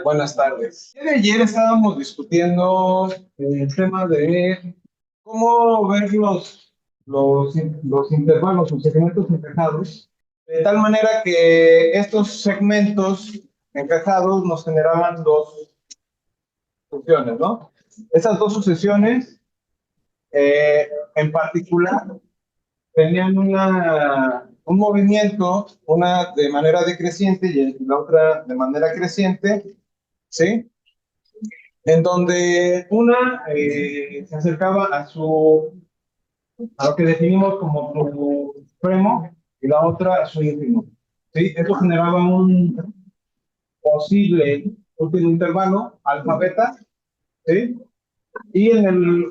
Buenas tardes. El día de ayer estábamos discutiendo el tema de cómo ver los intervalos o segmentos encajados, de tal manera que estos segmentos encajados nos generaban dos sucesiones, ¿no? Esas dos sucesiones, en particular, tenían un movimiento, una de manera decreciente y la otra de manera creciente, ¿sí? En donde una se acercaba a lo que definimos como su supremo y la otra a su ínfimo. ¿Sí? Esto generaba un posible último intervalo, alfa beta, ¿sí? Y en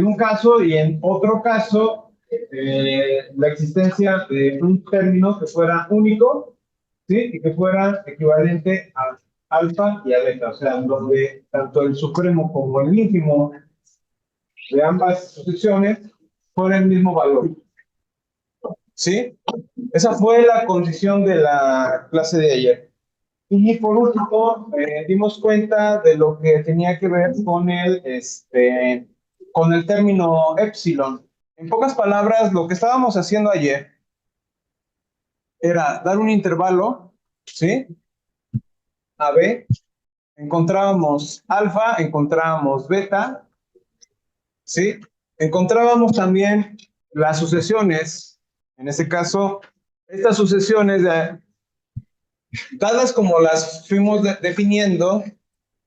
un caso y en otro caso, la existencia de un término que fuera único, ¿sí? Y que fuera equivalente a alfa y a beta, o sea, donde tanto el supremo como el ínfimo de ambas sucesiones fuera el mismo valor, ¿sí? Esa fue la condición de la clase de ayer. Y por último, dimos cuenta de lo que tenía que ver con el término epsilon. En pocas palabras, lo que estábamos haciendo ayer era dar un intervalo, ¿sí? A B, encontrábamos alfa, encontrábamos beta, ¿sí? Encontrábamos también las sucesiones, en este caso, estas sucesiones, dadas como las fuimos definiendo,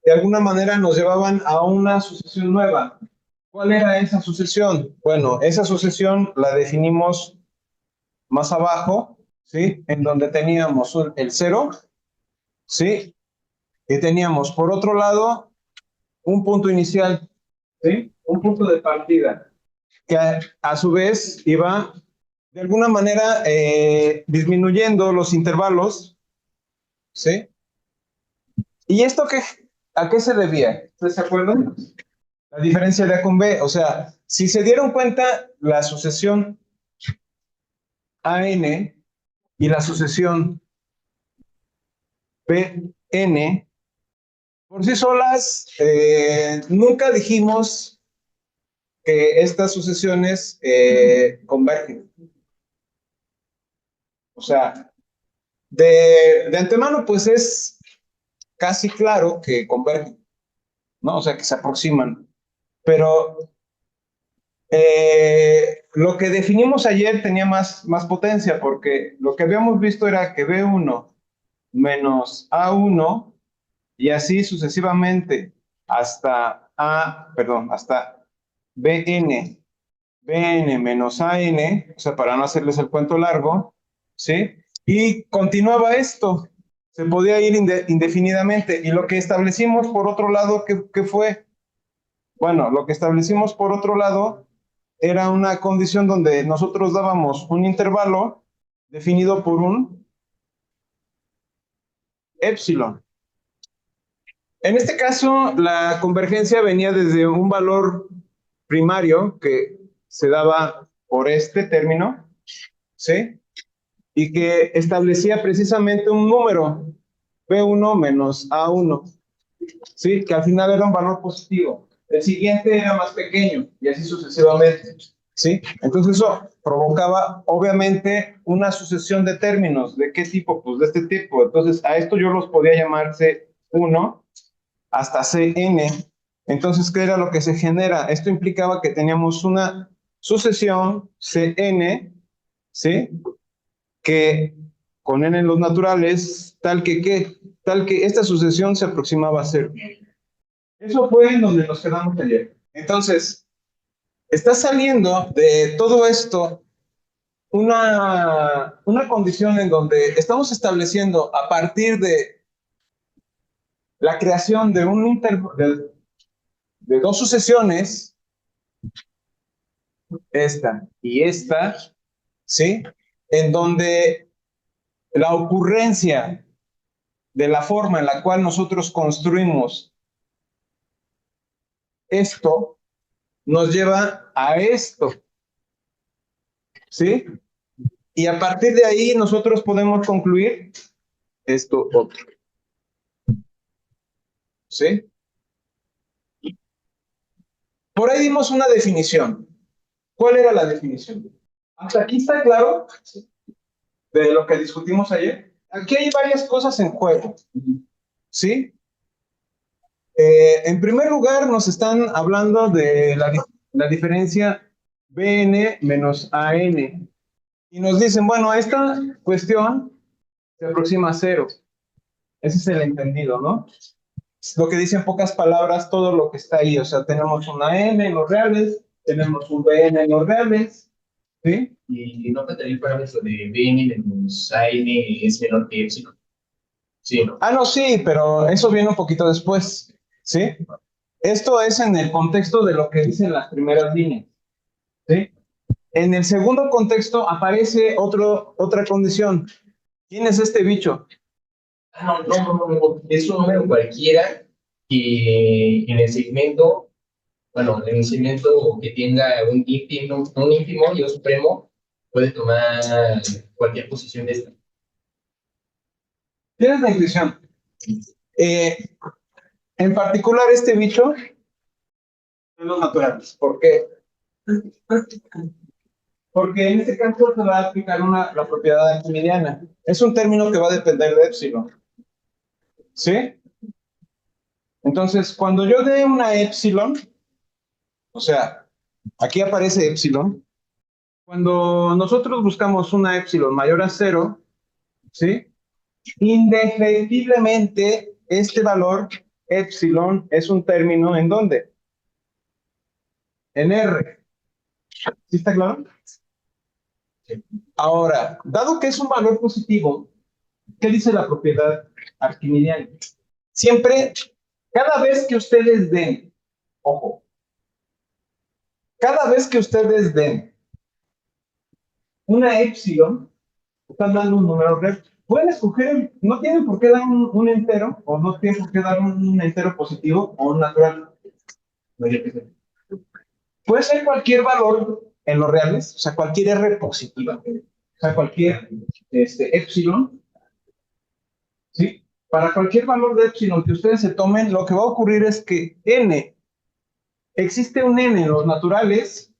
de alguna manera nos llevaban a una sucesión nueva. ¿Cuál era esa sucesión? Bueno, esa sucesión la definimos más abajo, ¿sí? En donde teníamos el cero, ¿sí? Y teníamos por otro lado un punto inicial, ¿sí? Un punto de partida, que a su vez iba de alguna manera disminuyendo los intervalos, ¿sí? ¿Y esto a qué se debía? ¿Ustedes se acuerdan? La diferencia de A con B, o sea, si se dieron cuenta, la sucesión AN y la sucesión BN, por sí solas, nunca dijimos que estas sucesiones convergen. O sea, de antemano, pues es casi claro que convergen, ¿no? O sea, que se aproximan. Pero lo que definimos ayer tenía más potencia, porque lo que habíamos visto era que B1 menos A1 y así sucesivamente hasta BN menos AN, o sea, para no hacerles el cuento largo, ¿sí? Y continuaba esto, se podía ir indefinidamente. Y lo que establecimos por otro lado, ¿qué fue? Bueno, lo que establecimos por otro lado era una condición donde nosotros dábamos un intervalo definido por un epsilon. En este caso, la convergencia venía desde un valor primario que se daba por este término, ¿sí? Y que establecía precisamente un número, B1 menos A1, ¿sí? Que al final era un valor positivo. El siguiente era más pequeño y así sucesivamente, ¿sí? Entonces eso provocaba obviamente una sucesión de términos. ¿De qué tipo? Pues de este tipo. Entonces a esto yo los podía llamar C1 hasta Cn. Entonces, ¿qué era lo que se genera? Esto implicaba que teníamos una sucesión Cn, ¿sí? Que con n en los naturales, tal que esta sucesión se aproximaba a cero. Eso fue en donde nos quedamos ayer. Entonces, está saliendo de todo esto una condición en donde estamos estableciendo a partir de la creación de dos sucesiones, esta y esta, ¿sí? En donde la ocurrencia de la forma en la cual nosotros construimos esto nos lleva a esto, ¿sí? Y a partir de ahí nosotros podemos concluir esto otro. ¿sí? Por ahí dimos una definición. ¿Cuál era la definición? ¿Hasta aquí está claro de lo que discutimos ayer? Aquí hay varias cosas en juego, ¿sí? En primer lugar, nos están hablando de la diferencia Bn menos An. Y nos dicen, bueno, esta cuestión se aproxima a cero. Ese es el entendido, ¿no? Lo que dice en pocas palabras todo lo que está ahí. O sea, tenemos una M en los reales, tenemos un Bn en los reales, ¿sí? Y no tendría el parámetro de BN menos AN es menor que epsilon. Sí, ¿no? Ah, no, sí, pero eso viene un poquito después, ¿sí? Esto es en el contexto de lo que dicen las primeras líneas, ¿sí? En el segundo contexto aparece otra condición. ¿Quién es este bicho? Ah, no, no, no, no. Es un número cualquiera que en el segmento, bueno, en el segmento que tenga un ínfimo y un supremo, puede tomar cualquier posición de esta. Tienes la intuición. Eh, en particular, este bicho son los naturales. ¿Por qué? Porque en este caso se va a aplicar la propiedad arquimediana. Es un término que va a depender de epsilon. ¿Sí? Entonces, cuando yo dé una epsilon, o sea, aquí aparece epsilon, cuando nosotros buscamos una epsilon mayor a cero, ¿sí? Indefectiblemente, este valor epsilon es un término ¿en dónde? En R. ¿Sí está claro? Ahora, dado que es un valor positivo, ¿qué dice la propiedad arquimediana? Siempre, cada vez que ustedes den, ojo, cada vez que ustedes den una epsilon, están dando un número real. Pueden escoger, no tienen por qué dar un entero, o no tienen por qué dar un entero positivo o un natural. Puede ser cualquier valor en los reales, o sea, cualquier R positiva, o sea, cualquier epsilon, ¿sí? Para cualquier valor de epsilon que ustedes se tomen, lo que va a ocurrir es que n, existe un n en los naturales,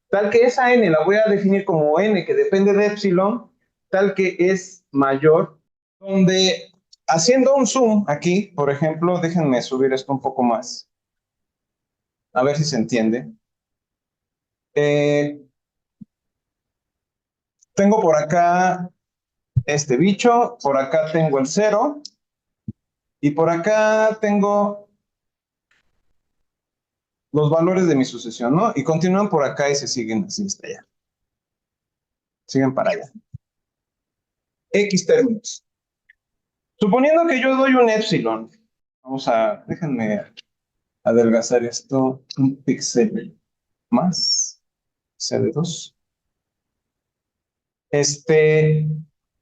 tal que esa n la voy a definir como n que depende de epsilon, tal que es mayor, donde haciendo un zoom aquí, por ejemplo, déjenme subir esto un poco más, a ver si se entiende. Eh, tengo por acá este bicho, por acá tengo el cero, y por acá tengo los valores de mi sucesión, ¿no? Y continúan por acá y se siguen así hasta allá. Siguen para allá. X términos. Suponiendo que yo doy un epsilon, déjenme adelgazar esto un píxel más, sea de 2.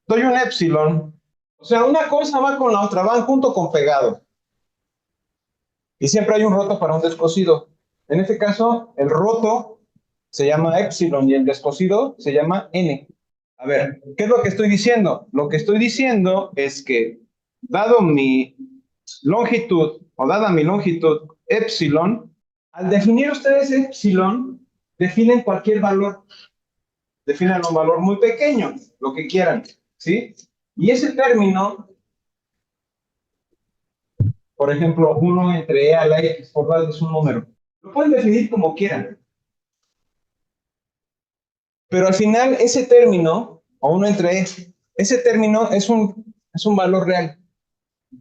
Doy un epsilon, o sea, una cosa va con la otra, van junto con pegado. Y siempre hay un roto para un descosido. En este caso, el roto se llama epsilon y el descosido se llama n. A ver, ¿qué es lo que estoy diciendo? Lo que estoy diciendo es que, dado mi longitud, o dada mi longitud epsilon, al definir ustedes epsilon, definen cualquier valor. Definan un valor muy pequeño, lo que quieran, ¿sí? Y ese término, por ejemplo, 1 entre e a la x, por darles un número, lo pueden definir como quieran. Pero al final, ese término, o 1 entre e, ese término es un valor real.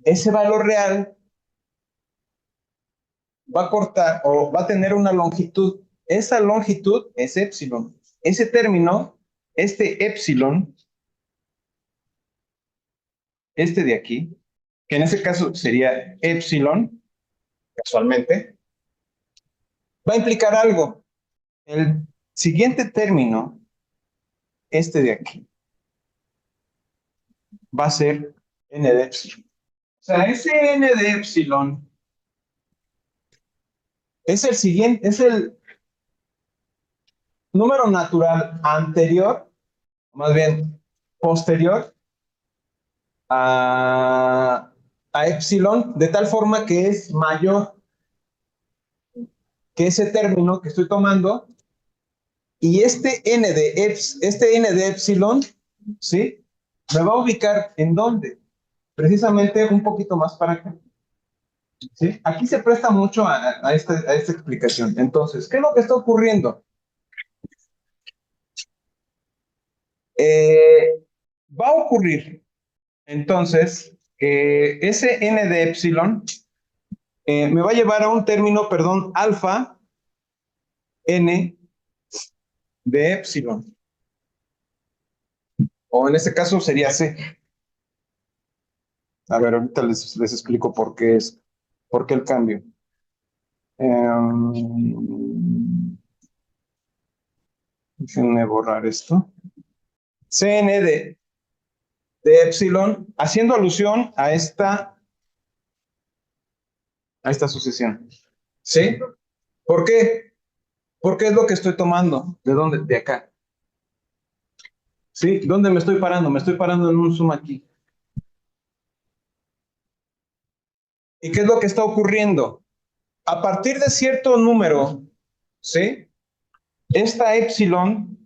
Ese valor real va a cortar o va a tener una longitud. Esa longitud es epsilon. Ese término, este epsilon, este de aquí, que en este caso sería epsilon, casualmente, va a implicar algo. El siguiente término, este de aquí, va a ser n de epsilon. O sea, ese n de epsilon es el siguiente, es el número natural anterior, más bien posterior a a epsilon, de tal forma que es mayor que ese término que estoy tomando, y este n de epsilon, ¿sí? Me va a ubicar ¿en dónde? Precisamente un poquito más para acá. ¿Sí? Aquí se presta mucho a esta explicación. Entonces, ¿qué es lo que está ocurriendo? Va a ocurrir, entonces, que ese n de epsilon me va a llevar a un término, perdón, alfa n de epsilon. O en este caso sería c. A ver, ahorita les explico por qué el cambio. Déjenme borrar esto. Cn de epsilon, haciendo alusión a esta sucesión. ¿Sí? ¿Por qué? Porque es lo que estoy tomando. ¿De dónde? De acá. ¿Sí? ¿Dónde me estoy parando? Me estoy parando en un zoom aquí. ¿Y qué es lo que está ocurriendo? A partir de cierto número, ¿sí? Esta epsilon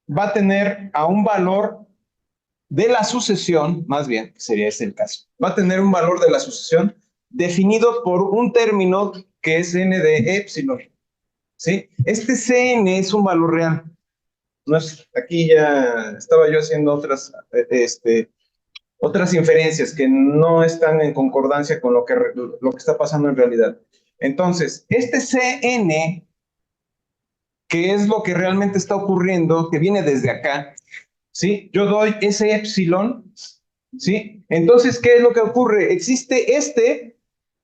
va a tener a un valor de la sucesión, más bien, sería este el caso, va a tener un valor de la sucesión definido por un término que es n de epsilon, ¿sí? Este Cn es un valor real. No es, aquí ya estaba yo haciendo otras inferencias que no están en concordancia con lo que está pasando en realidad. Entonces, este Cn, que es lo que realmente está ocurriendo, que viene desde acá, ¿sí? Yo doy ese epsilon, ¿sí? Entonces, ¿qué es lo que ocurre? Existe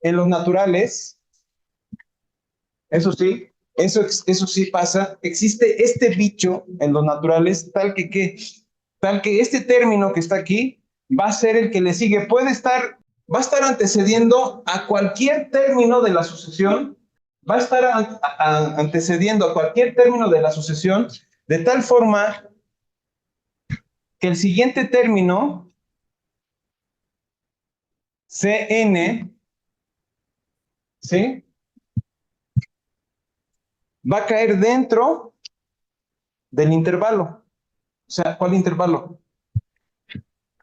en los naturales, eso sí, eso sí pasa, existe este bicho en los naturales, tal que este término que está aquí va a ser el que le sigue, va a estar antecediendo a cualquier término de la sucesión, va a estar antecediendo a cualquier término de la sucesión, de tal forma que el siguiente término, Cn, ¿sí? Va a caer dentro del intervalo. O sea, ¿cuál intervalo?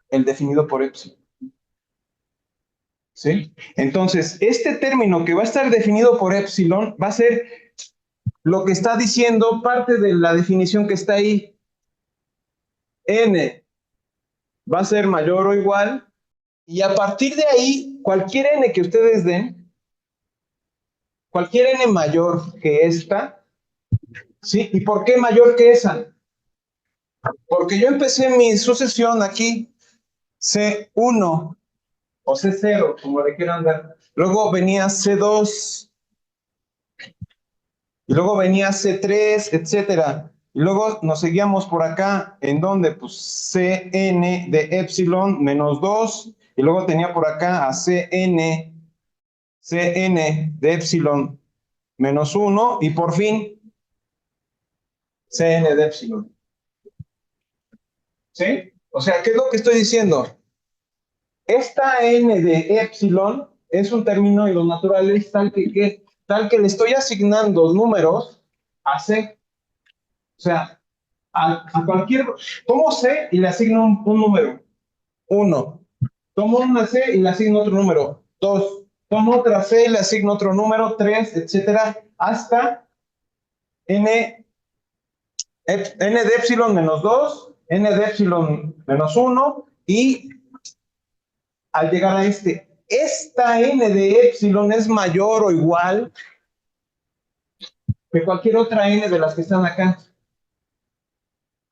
El definido por epsilon. ¿Sí? Entonces, este término que va a estar definido por epsilon va a ser lo que está diciendo parte de la definición que está ahí. N va a ser mayor o igual, y a partir de ahí, cualquier n que ustedes den, cualquier n mayor que esta, ¿sí? ¿Y por qué mayor que esa? Porque yo empecé mi sucesión aquí, C1 o C0, como le quieran dar. Luego venía C2, y luego venía C3, etcétera. Y luego nos seguíamos por acá, ¿en dónde? Pues Cn de epsilon menos 2, y luego tenía por acá a Cn de epsilon menos 1, y por fin Cn de epsilon. ¿Sí? O sea, ¿qué es lo que estoy diciendo? Esta n de epsilon es un término en los naturales tal que le estoy asignando números a c. O sea, a cualquier, tomo C y le asigno un número, 1. Tomo una C y le asigno otro número, 2. Tomo otra C y le asigno otro número, 3, etcétera, hasta n de epsilon menos 2, n de epsilon menos 1, y al llegar a esta n de epsilon es mayor o igual que cualquier otra n de las que están acá.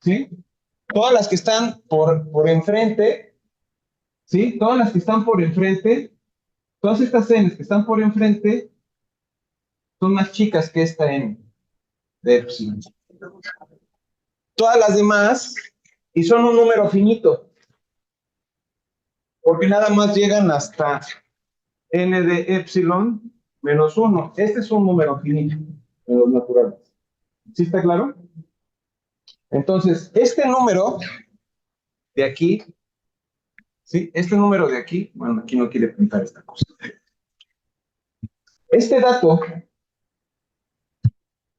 ¿Sí? Todas las que están por enfrente, ¿sí? Todas las que están por enfrente, todas estas n's que están por enfrente son más chicas que esta n de epsilon. Todas las demás, y son un número finito, porque nada más llegan hasta n de epsilon menos 1. Este es un número finito en los naturales. ¿Sí está claro? Entonces, este número de aquí ¿Sí? Este número de aquí, bueno, aquí no quiere pintar esta cosa. Este dato,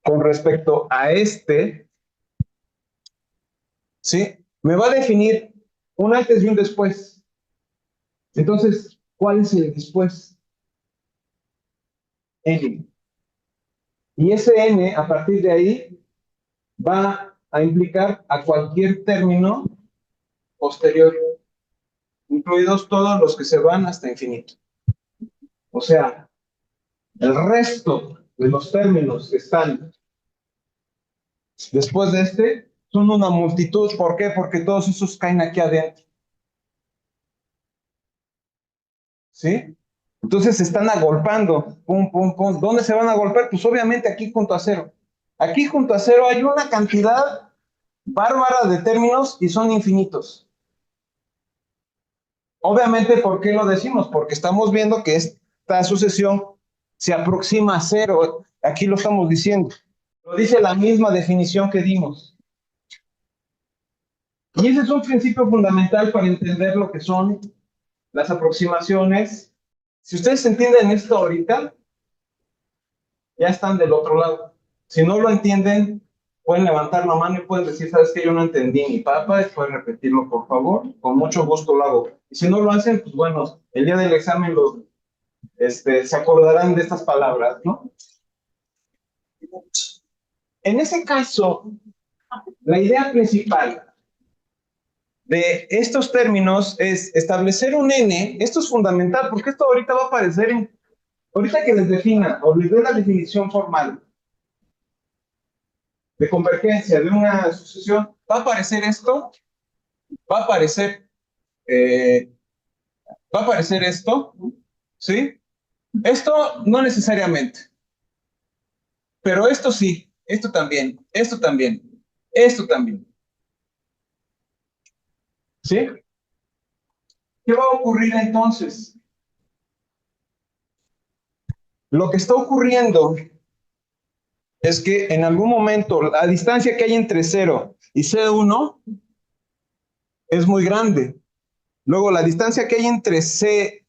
con respecto a este, ¿sí? Me va a definir un antes y un después. Entonces, ¿cuál es el después? N. Y ese N, a partir de ahí, va a implicar a cualquier término posterior, incluidos todos los que se van hasta infinito. O sea, el resto de los términos que están después de este son una multitud. ¿Por qué? Porque todos esos caen aquí adentro. ¿Sí? Entonces se están agolpando. Pum, pum, pum. ¿Dónde se van a golpear? Pues obviamente aquí junto a cero. Aquí junto a cero hay una cantidad bárbara de términos y son infinitos. Obviamente, ¿por qué lo decimos? Porque estamos viendo que esta sucesión se aproxima a cero. Aquí lo estamos diciendo. Lo dice la misma definición que dimos. Y ese es un principio fundamental para entender lo que son las aproximaciones. Si ustedes entienden esto ahorita, ya están del otro lado. Si no lo entienden, pueden levantar la mano y pueden decir, ¿sabes qué? Yo no entendí mi papá, pueden repetirlo, por favor. Con mucho gusto lo hago. Y si no lo hacen, pues bueno, el día del examen se acordarán de estas palabras, ¿no? En ese caso, la idea principal de estos términos es establecer un n. Esto es fundamental porque esto ahorita va a aparecer ahorita que les defina o les dé la definición formal de convergencia de una sucesión, va a aparecer esto, va a aparecer, eh, va a aparecer esto, ¿sí? Esto no necesariamente, pero esto sí, esto también, esto también, esto también, ¿sí? ¿Qué va a ocurrir entonces? Lo que está ocurriendo es que en algún momento la distancia que hay entre 0 y C1 es muy grande. Luego la distancia que hay entre C0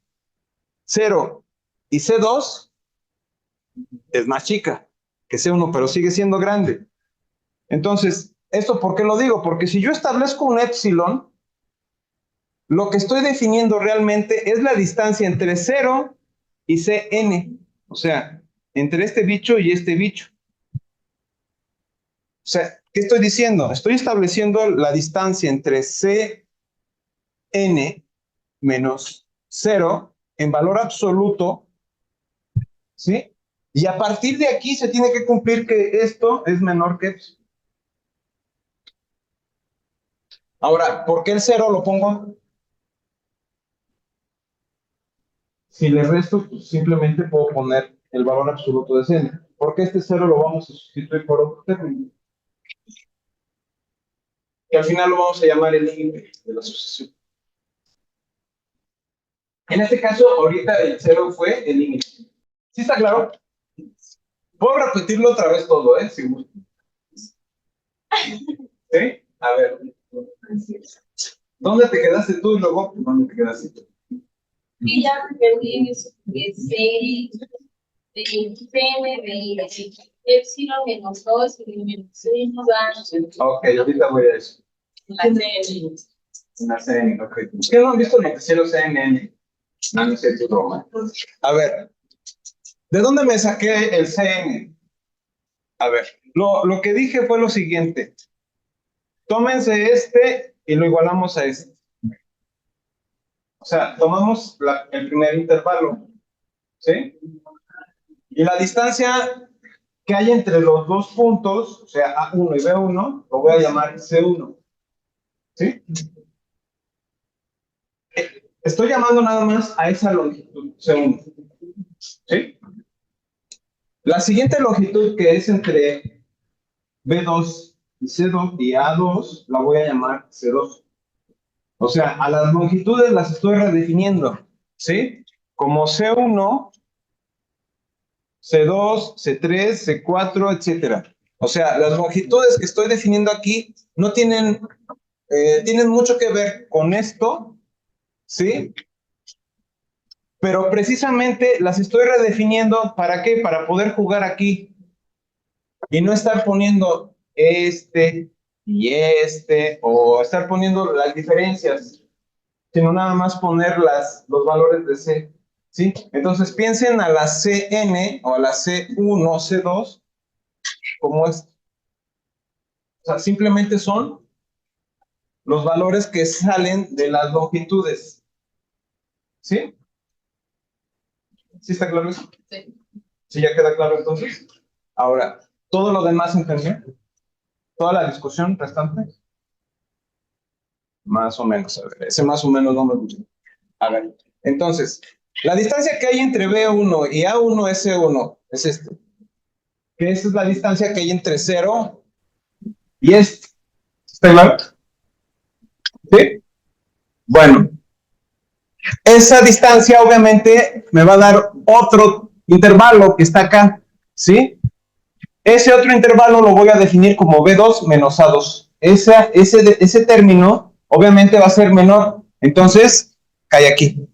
y C2 es más chica que C1, pero sigue siendo grande. Entonces, ¿esto por qué lo digo? Porque si yo establezco un épsilon, lo que estoy definiendo realmente es la distancia entre 0 y Cn. O sea, entre este bicho y este bicho. O sea, ¿qué estoy diciendo? Estoy estableciendo la distancia entre Cn menos 0 en valor absoluto, ¿sí? Y a partir de aquí se tiene que cumplir que esto es menor que epsilon. Ahora, ¿por qué el 0 lo pongo? Si le resto, pues simplemente puedo poner el valor absoluto de Cn. Porque este 0 lo vamos a sustituir por otro término. Que al final lo vamos a llamar el límite de la sucesión. En este caso, ahorita el 0 fue el límite. ¿Sí está claro? Puedo repetirlo otra vez todo, ¿eh? Si gusta. ¿Sí? A ver. ¿Dónde te quedaste tú y luego dónde te quedaste tú? Y ya me perdí eso, que de Cn de epsilon menos 2 y menos 1 da Ok, ahorita voy a eso. la Cn. Una CNN, ok. ¿Qué no han visto el noticiero CNN? No, no sé, tu broma. A ver, ¿de dónde me saqué el CN? A ver, lo que dije fue lo siguiente. Tómense este y lo igualamos a este. O sea, tomamos el primer intervalo, ¿sí? Y la distancia que hay entre los dos puntos, o sea, A1 y B1, lo voy a llamar C1, ¿sí? Estoy llamando nada más a esa longitud, C1, ¿sí? La siguiente longitud que es entre B2 y C2 y A2, la voy a llamar C2. O sea, a las longitudes las estoy redefiniendo, ¿sí? Como C1, C2, C3, C4, etcétera. O sea, las longitudes que estoy definiendo aquí no tienen mucho que ver con esto, ¿sí? Pero precisamente las estoy redefiniendo, ¿para qué? Para poder jugar aquí y no estar poniendo o estar poniendo las diferencias, sino nada más poner los valores de C, ¿sí? Entonces piensen a la CN o a la C1, C2, como es. O sea, simplemente son los valores que salen de las longitudes, ¿sí? ¿Sí está claro eso? Sí. ¿Sí ya queda claro entonces? Ahora, ¿todo lo demás entendió? ¿Toda la discusión restante? Más o menos, a ver, ese más o menos no me gusta. A ver, entonces, la distancia que hay entre B1 y A1 es C1, es este. Que esta es la distancia que hay entre 0 y este. ¿Está claro? ¿Sí? Bueno, esa distancia obviamente me va a dar otro intervalo que está acá, ¿sí? Ese otro intervalo lo voy a definir como B2 menos A2. Ese término obviamente va a ser menor, entonces cae aquí.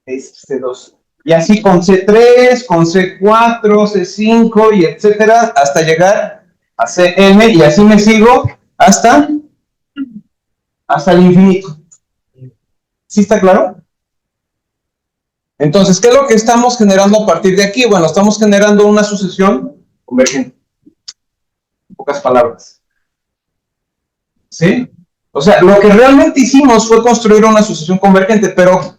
Es C2. Y así con C3, con C4, C5 y etcétera, hasta llegar a Cn y así me sigo hasta el infinito. ¿Sí está claro? Entonces, ¿qué es lo que estamos generando a partir de aquí? Bueno, estamos generando una sucesión convergente. En pocas palabras. ¿Sí? O sea, lo que realmente hicimos fue construir una sucesión convergente, pero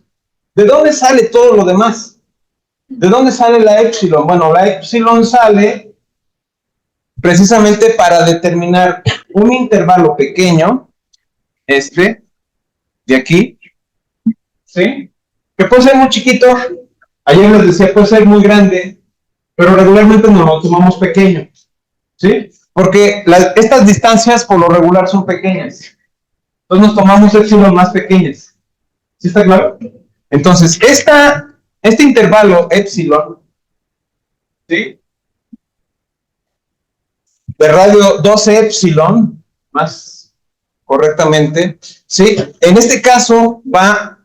¿de dónde sale todo lo demás? ¿De dónde sale la épsilon? Bueno, la épsilon sale precisamente para determinar un intervalo pequeño, de aquí, ¿sí? Que puede ser muy chiquito, ayer les decía, puede ser muy grande, pero regularmente no lo tomamos pequeño, ¿sí? Porque estas distancias por lo regular son pequeñas. Entonces nos tomamos épsilon más pequeñas. ¿Sí está claro? Entonces, este intervalo épsilon, ¿sí? De radio 12 épsilon, más correctamente, ¿sí? En este caso va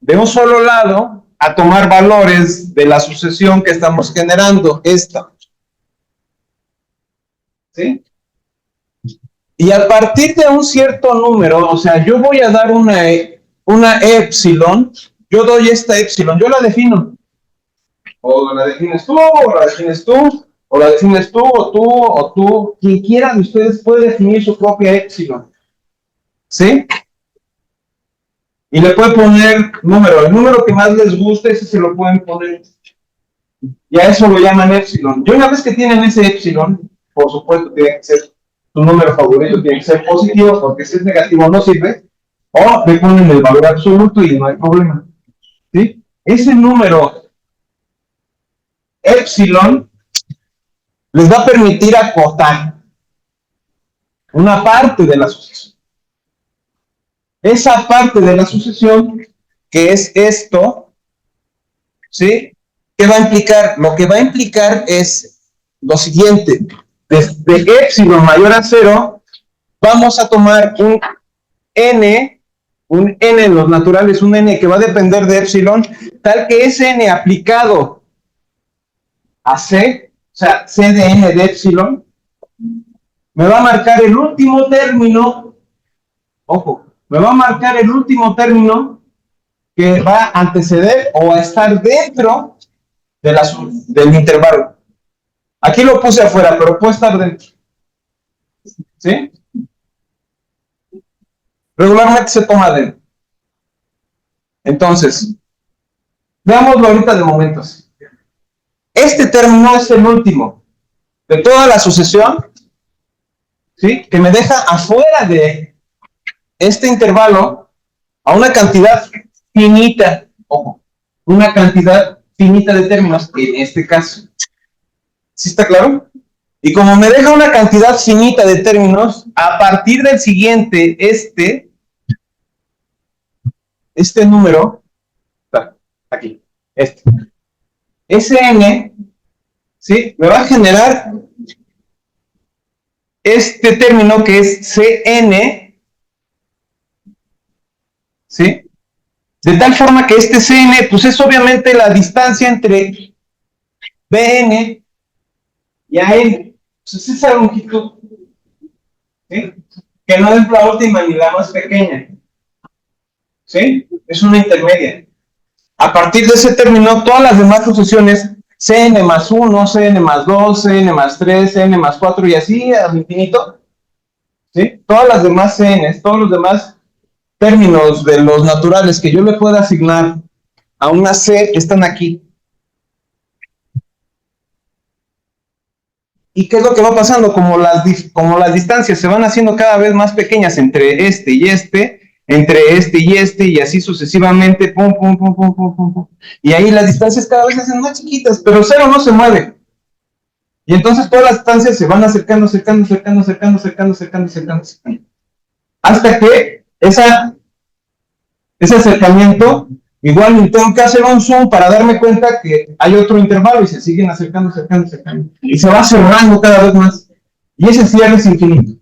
de un solo lado a tomar valores de la sucesión que estamos generando, esta. ¿Sí? Y a partir de un cierto número, o sea, yo voy a dar una épsilon, yo doy esta épsilon, yo la defino. O la defines tú, o la defines tú, o la defines tú, o tú. Quien quiera de ustedes puede definir su propia épsilon. ¿Sí? Y le puede poner número. El número que más les guste, ese se lo pueden poner. Y a eso lo llaman épsilon. Y una vez que tienen ese épsilon, por supuesto, tiene que ser su número favorito, tiene que ser positivo, porque si es negativo no sirve. O le ponen el valor absoluto y no hay problema. ¿Sí? Ese número épsilon les va a permitir acotar una parte de la sucesión. Esa parte de la sucesión, que es esto, ¿sí? ¿Qué va a implicar? Lo que va a implicar es lo siguiente. Desde épsilon mayor a 0, vamos a tomar un n en los naturales, un n que va a depender de épsilon, tal que ese n aplicado a c, o sea, c de n de épsilon, me va a marcar el último término, ojo, me va a marcar el último término que va a anteceder o a estar dentro del intervalo. Aquí lo puse afuera, pero puede estar dentro. ¿Sí? Regularmente se toma dentro. Entonces, veámoslo ahorita de momentos. Este término es el último de toda la sucesión, ¿sí? Que me deja afuera de este intervalo a una cantidad finita, ojo, una cantidad finita de términos, en este caso. ¿Sí está claro? Y como me deja una cantidad finita de términos, a partir del siguiente, este número, está aquí, Sn, ¿sí? Me va a generar este término que es Cn, ¿sí? De tal forma que este Cn, pues es obviamente la distancia entre Bn y An. Pues es esa longitud, ¿sí? Que no es la última ni la más pequeña, ¿sí? Es una intermedia. A partir de ese término, todas las demás sucesiones, Cn más 1, Cn más 2, Cn más 3, Cn más 4 y así al infinito, ¿sí? Todas las demás Cns, todos los demás términos de los naturales que yo le pueda asignar a una C están aquí. ¿Y qué es lo que va pasando? Como las distancias se van haciendo cada vez más pequeñas entre este y este, entre este y así sucesivamente, pum, pum, pum, pum, pum, pum, pum. Y ahí las distancias cada vez se hacen más chiquitas, pero cero no se mueve. Y entonces todas las distancias se van acercando, acercando, acercando, acercando, acercando, acercando, acercando, acercando. Hasta que ese acercamiento, igual tengo que hacer un zoom para darme cuenta que hay otro intervalo y se siguen acercando, acercando, acercando. Y se va cerrando cada vez más. Y ese cierre es infinito.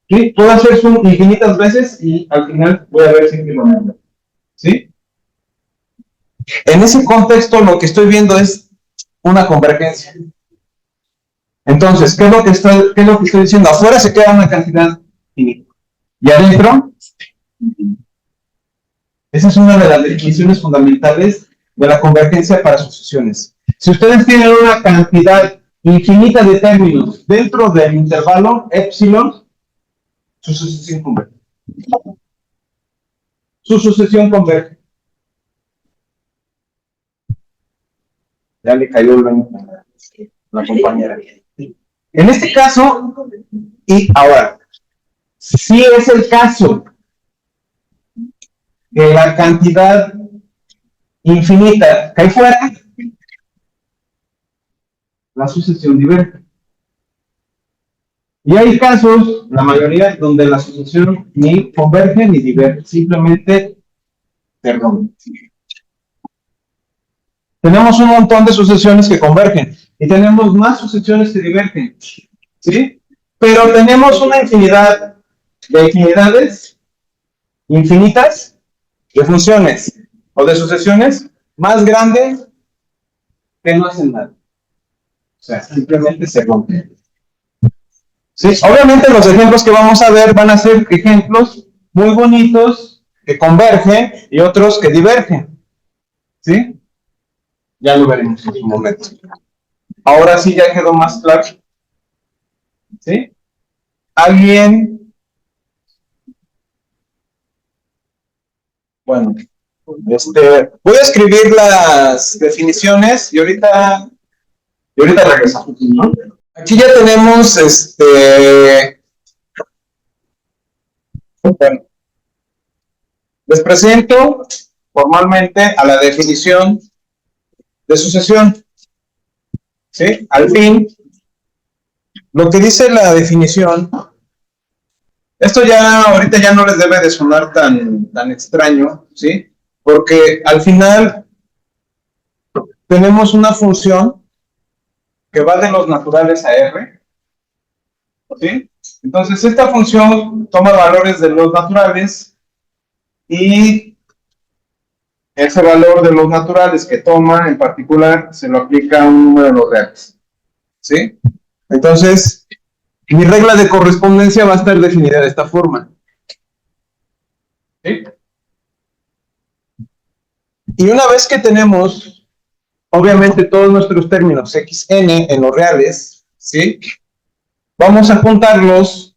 ¿Sí? Puedo hacer zoom infinitas veces y al final voy a ver si lo mismo. ¿Sí? En ese contexto lo que estoy viendo es una convergencia. Entonces, ¿qué es lo que estoy diciendo? Afuera se queda una cantidad finita. Y adentro, esa es una de las definiciones fundamentales de la convergencia para sucesiones. Si ustedes tienen una cantidad infinita de términos dentro del intervalo epsilon, su sucesión converge. Su sucesión converge. Ya le cayó el baño a la compañera. En este caso, y ahora, si es el caso que la cantidad infinita cae fuera, la sucesión diverge. Y hay casos, la mayoría, donde la sucesión ni converge ni diverge, simplemente se rompe. Tenemos un montón de sucesiones que convergen y tenemos más sucesiones que divergen, ¿sí? Pero tenemos una infinidad de infinidades infinitas de funciones o de sucesiones más grandes que no hacen nada. O sea, simplemente se rompen. ¿Sí? Obviamente los ejemplos que vamos a ver van a ser ejemplos muy bonitos que convergen y otros que divergen. ¿Sí? Ya lo veremos en su momento. Ahora sí ya quedó más claro. ¿Sí? ¿Alguien? Bueno, voy a escribir las definiciones y ahorita regresamos, ¿no? Aquí ya tenemos bueno, les presento formalmente a la definición de sucesión. ¿Sí? Al fin, lo que dice la definición, esto ya ahorita ya no les debe de sonar tan extraño, ¿sí? Porque al final tenemos una función que va de los naturales a R, ¿sí? Entonces esta función toma valores de los naturales y ese valor de los naturales que toma en particular se lo aplica a un número de los reales, ¿sí? Entonces, mi regla de correspondencia va a estar definida de esta forma. ¿Sí? Y una vez que tenemos, obviamente, todos nuestros términos xn en los reales, ¿sí? Vamos a juntarlos,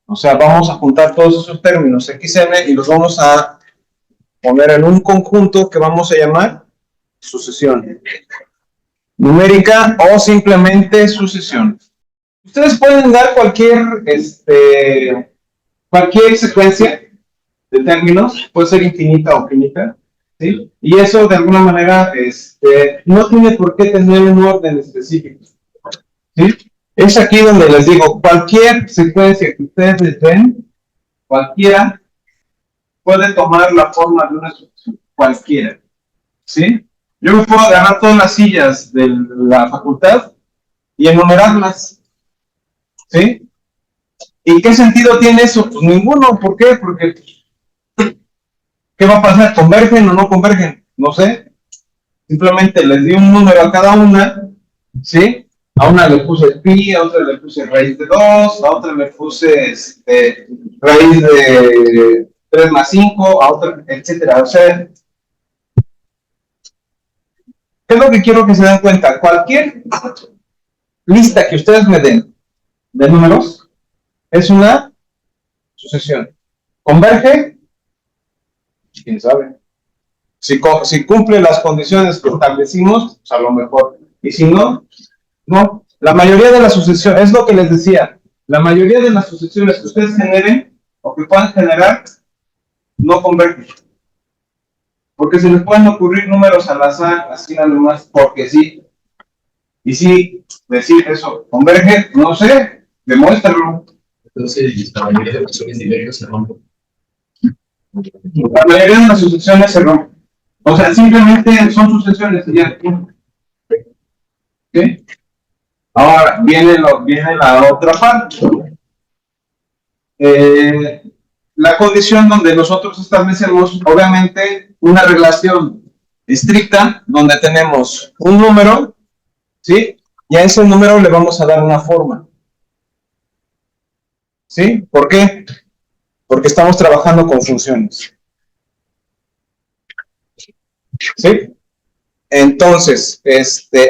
o sea, vamos a juntar todos esos términos xn y los vamos a poner en un conjunto que vamos a llamar sucesión numérica o simplemente sucesión. Ustedes pueden dar cualquier secuencia de términos, puede ser infinita o finita, ¿sí? Y eso de alguna manera no tiene por qué tener un orden específico, ¿sí? Es aquí donde les digo, cualquier secuencia que ustedes ven, cualquiera, puede tomar la forma de una sucesión, cualquiera, ¿sí? Yo me puedo agarrar todas las sillas de la facultad y enumerarlas, ¿sí? ¿Y qué sentido tiene eso? Pues ninguno. ¿Por qué? Porque ¿Qué va a pasar? ¿Convergen o no convergen? No sé. Simplemente les di un número a cada una, ¿sí? A una le puse pi, a otra le puse raíz de 2, a otra le puse raíz de 3 más 5, a otra, etcétera. O sea, ¿qué es lo que quiero que se den cuenta? Cualquier lista que ustedes me den de números es una sucesión. ¿Converge? ¿Quién sabe? Si cumple las condiciones que establecimos, pues a lo mejor. Y si no, no. La mayoría de las sucesiones, es lo que les decía, la mayoría de las sucesiones que ustedes generen o que puedan generar, no convergen. Porque se les pueden ocurrir números al azar, así nada más, porque sí. Y si decir eso, converge, no sé, demuéstralo. Entonces, la mayoría de funciones diversas se rompen. La mayoría de las sucesiones se rompen. O sea, simplemente son sucesiones y ya. ¿Okay? Ahora viene la otra parte. La condición donde nosotros establecemos, obviamente, una relación estricta donde tenemos un número, ¿sí? Y a ese número le vamos a dar una forma. ¿Sí? ¿Por qué? Porque estamos trabajando con funciones. ¿Sí? Entonces,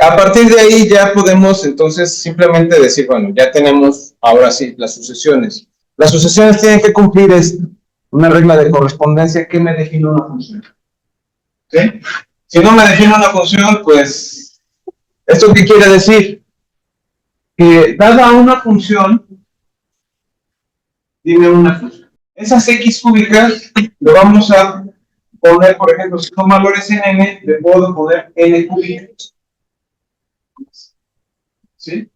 a partir de ahí ya podemos entonces simplemente decir, bueno, ya tenemos ahora sí las sucesiones. Las sucesiones tienen que cumplir una regla de correspondencia que me define una función. ¿Sí? Si no me define una función, pues, ¿esto qué quiere decir? Que dada una función, dime una función. Esas x cúbicas lo vamos a poner, por ejemplo, si son valores en n, le puedo poner n cúbicas. ¿Sí?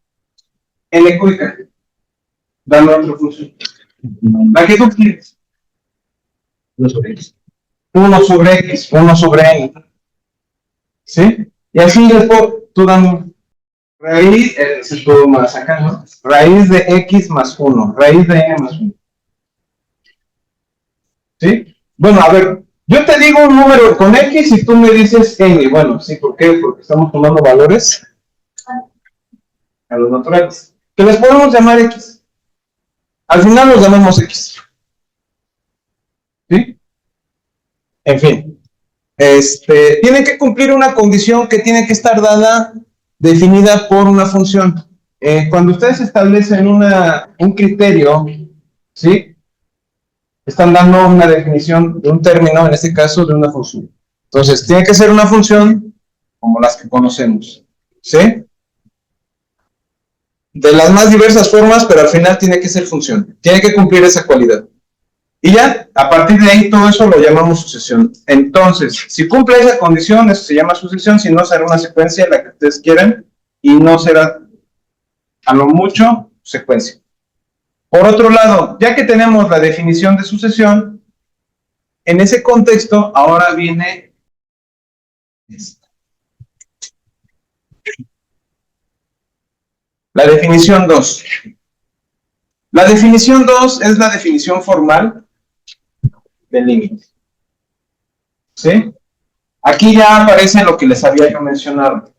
N cúbica. Dame otra función. La que tú quieres. 1 sobre x. 1 sobre x, 1 sobre n. ¿Sí? Y así después tú dame raíz, se puede más acá, ¿no? Raíz de x más 1, raíz de n más 1. ¿Sí? Bueno, a ver, yo te digo un número con x y tú me dices n. Bueno, sí, ¿por qué? Porque estamos tomando valores a los naturales, que les podemos llamar x. Al final los llamamos x. ¿Sí? En fin. Tiene que cumplir una condición que tiene que estar dada, definida por una función. Cuando ustedes establecen un criterio, ¿sí? Están dando una definición de un término, en este caso de una función. Entonces, tiene que ser una función como las que conocemos, ¿sí? De las más diversas formas, pero al final tiene que ser función. Tiene que cumplir esa cualidad. Y ya, a partir de ahí, todo eso lo llamamos sucesión. Entonces, si cumple esa condición, eso se llama sucesión. Si no, será una secuencia, la que ustedes quieran, y no será, a lo mucho, secuencia. Por otro lado, ya que tenemos la definición de sucesión, en ese contexto, ahora viene la definición 2. La definición 2 es la definición formal del límite. ¿Sí? Aquí ya aparece lo que les había yo mencionado.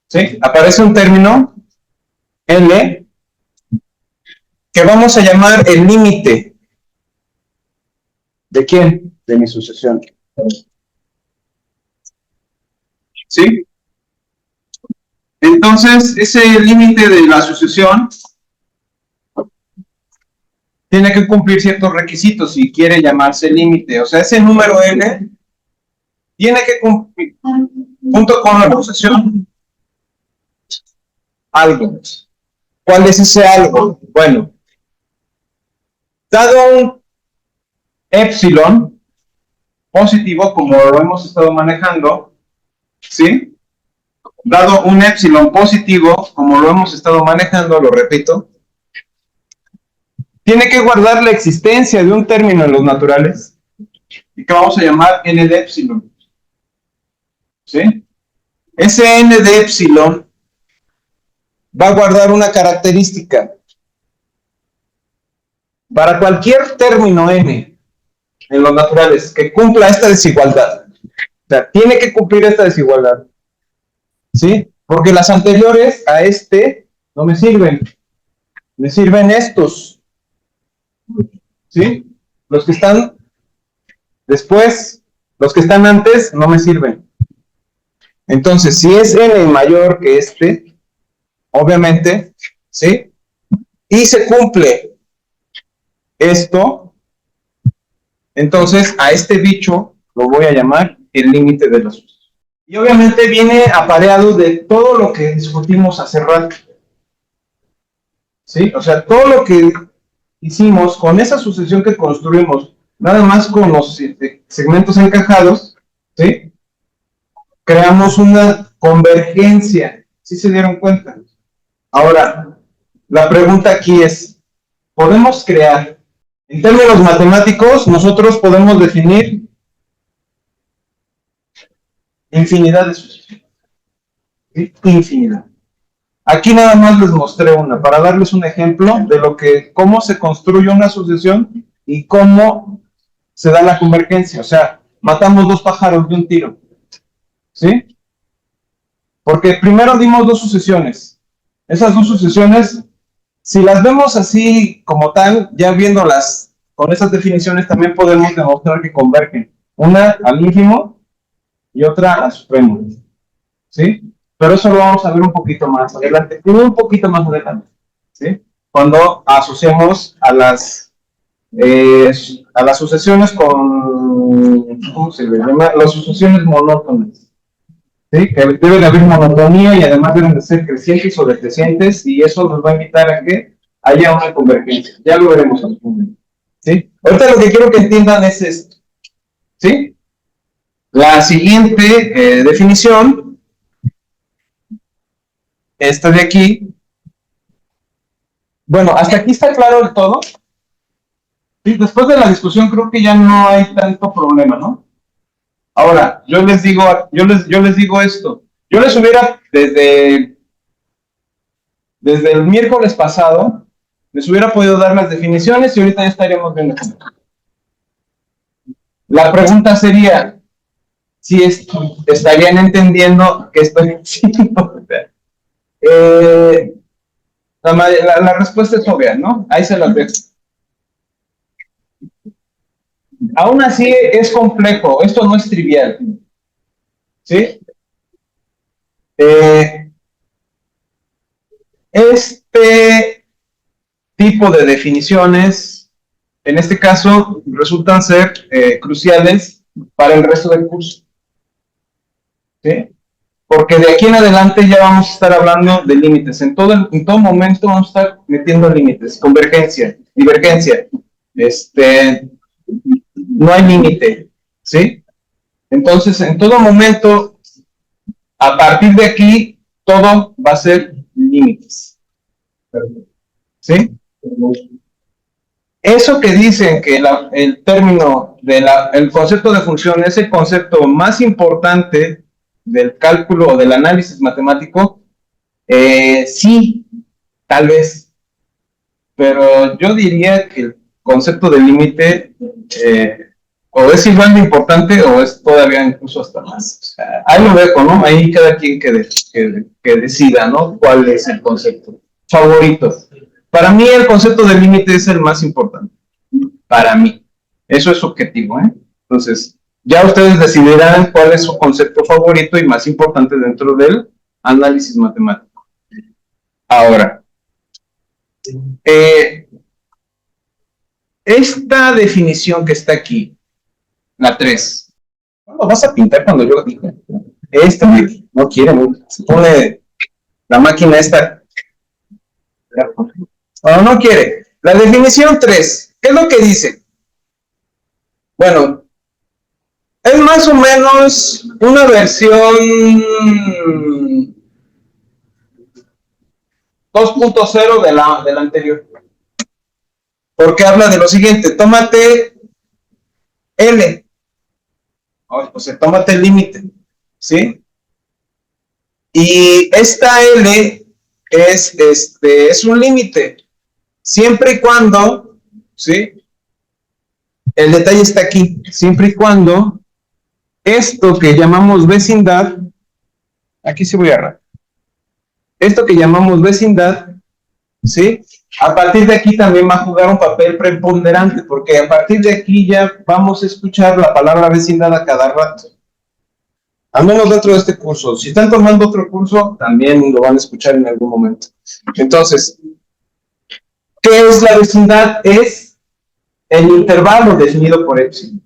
¿Sí? Aparece un término, L, que vamos a llamar el límite. ¿De quién? De mi sucesión. ¿Sí? Entonces, ese límite de la sucesión tiene que cumplir ciertos requisitos si quiere llamarse límite. O sea, ese número N tiene que cumplir, junto con la sucesión, algo. ¿Cuál es ese algo? Bueno, dado un epsilon positivo, como lo hemos estado manejando, ¿sí? Dado un epsilon positivo, como lo hemos estado manejando, lo repito, tiene que guardar la existencia de un término en los naturales, y que vamos a llamar n de epsilon. ¿Sí? Ese n de epsilon va a guardar una característica. Para cualquier término n en los naturales, que cumpla esta desigualdad. O sea, tiene que cumplir esta desigualdad. ¿Sí? Porque las anteriores a este no me sirven. Me sirven estos. ¿Sí? Los que están después, los que están antes, no me sirven. Entonces, si es n mayor que este, obviamente, ¿sí? Y se cumple esto, entonces a este bicho lo voy a llamar el límite de los usos. Y obviamente viene apareado de todo lo que discutimos hace rato. ¿Sí? O sea, todo lo que hicimos con esa sucesión que construimos, nada más con los segmentos encajados, ¿sí? Creamos una convergencia. ¿Sí se dieron cuenta? Ahora, la pregunta aquí es, ¿podemos crear? En términos matemáticos, nosotros podemos definir infinidad de sucesiones. ¿Sí? Infinidad. Aquí nada más les mostré una, para darles un ejemplo de lo que, cómo se construye una sucesión y cómo se da la convergencia. O sea, matamos dos pájaros de un tiro. ¿Sí? Porque primero dimos dos sucesiones. Esas dos sucesiones, si las vemos así como tal, ya viéndolas con esas definiciones, también podemos demostrar que convergen. Una al ínfimo y otra al supremo. ¿Sí? Pero eso lo vamos a ver un poquito más adelante. Un poquito más adelante. ¿Sí? Cuando asociemos a las sucesiones con, ¿cómo se le llama? Las sucesiones monótonas. ¿Sí? Que debe de haber monotonía y además deben de ser crecientes o decrecientes y eso nos va a invitar a que haya una convergencia. Ya lo veremos al final. ¿Sí? Ahorita lo que quiero que entiendan es esto. ¿Sí? La siguiente definición, esta de aquí. Bueno, hasta aquí está claro el todo. Sí, después de la discusión creo que ya no hay tanto problema, ¿no? Ahora, yo les digo esto. Yo les hubiera, desde el miércoles pasado, les hubiera podido dar las definiciones y ahorita ya estaríamos viendo. La pregunta sería, si estarían entendiendo qué estoy diciendo. La respuesta es obvia, ¿no? Ahí se las dejo. Aún así es complejo, esto no es trivial. ¿Sí? Este tipo de definiciones, en este caso, resultan ser cruciales para el resto del curso. ¿Sí? Porque de aquí en adelante ya vamos a estar hablando de límites. En todo momento vamos a estar metiendo límites, convergencia, divergencia. No hay límite. ¿Sí? Entonces, en todo momento, a partir de aquí, todo va a ser límites. ¿Sí? Eso que dicen que el término el concepto de función es el concepto más importante del cálculo o del análisis matemático, sí, tal vez, pero yo diría que el concepto de límite o es igual de importante o es todavía incluso hasta más. O sea, ahí lo dejo, ¿no? Ahí cada quien que decida, ¿no? ¿Cuál es el concepto favorito? Para mí el concepto de límite es el más importante. Para mí. Eso es subjetivo, ¿eh? Entonces, ya ustedes decidirán cuál es su concepto favorito y más importante dentro del análisis matemático. Ahora, esta definición que está aquí, la 3, ¿cuándo vas a pintar cuando yo lo dije? Esta no quiere, se pone la máquina esta. No quiere. La definición 3, ¿qué es lo que dice? Bueno, es más o menos una versión 2.0 de la anterior. Porque habla de lo siguiente, tómate L, o sea, tómate el límite, ¿sí? Y esta L es un límite, siempre y cuando, ¿sí? el detalle está aquí, siempre y cuando esto que llamamos vecindad, aquí sí voy a agarrar, esto que llamamos vecindad, ¿sí? A partir de aquí también va a jugar un papel preponderante, porque a partir de aquí ya vamos a escuchar la palabra vecindad a cada rato. Al menos dentro de este curso. Si están tomando otro curso, también lo van a escuchar en algún momento. Entonces, ¿qué es la vecindad? Es el intervalo definido por epsilon.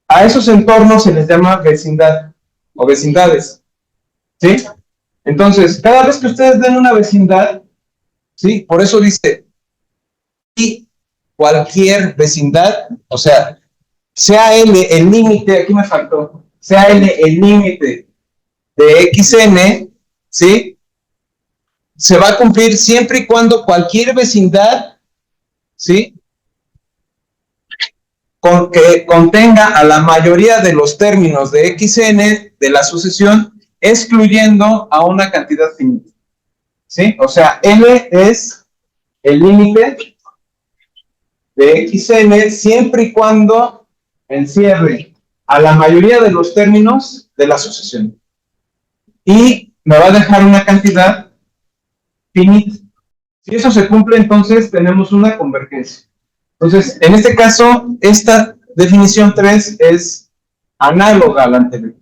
A esos entornos se les llama vecindad o vecindades. ¿Sí? Entonces, cada vez que ustedes den una vecindad, ¿sí? Por eso dice, y cualquier vecindad, o sea L el límite, aquí me faltó, sea L el límite de xn, ¿sí? Se va a cumplir siempre y cuando cualquier vecindad, ¿sí? Que contenga a la mayoría de los términos de xn de la sucesión, excluyendo a una cantidad finita, ¿sí? O sea, L es el límite de xn siempre y cuando encierre a la mayoría de los términos de la sucesión. Y me va a dejar una cantidad finita. Si eso se cumple, entonces tenemos una convergencia. Entonces, en este caso, esta definición 3 es análoga a la anterior.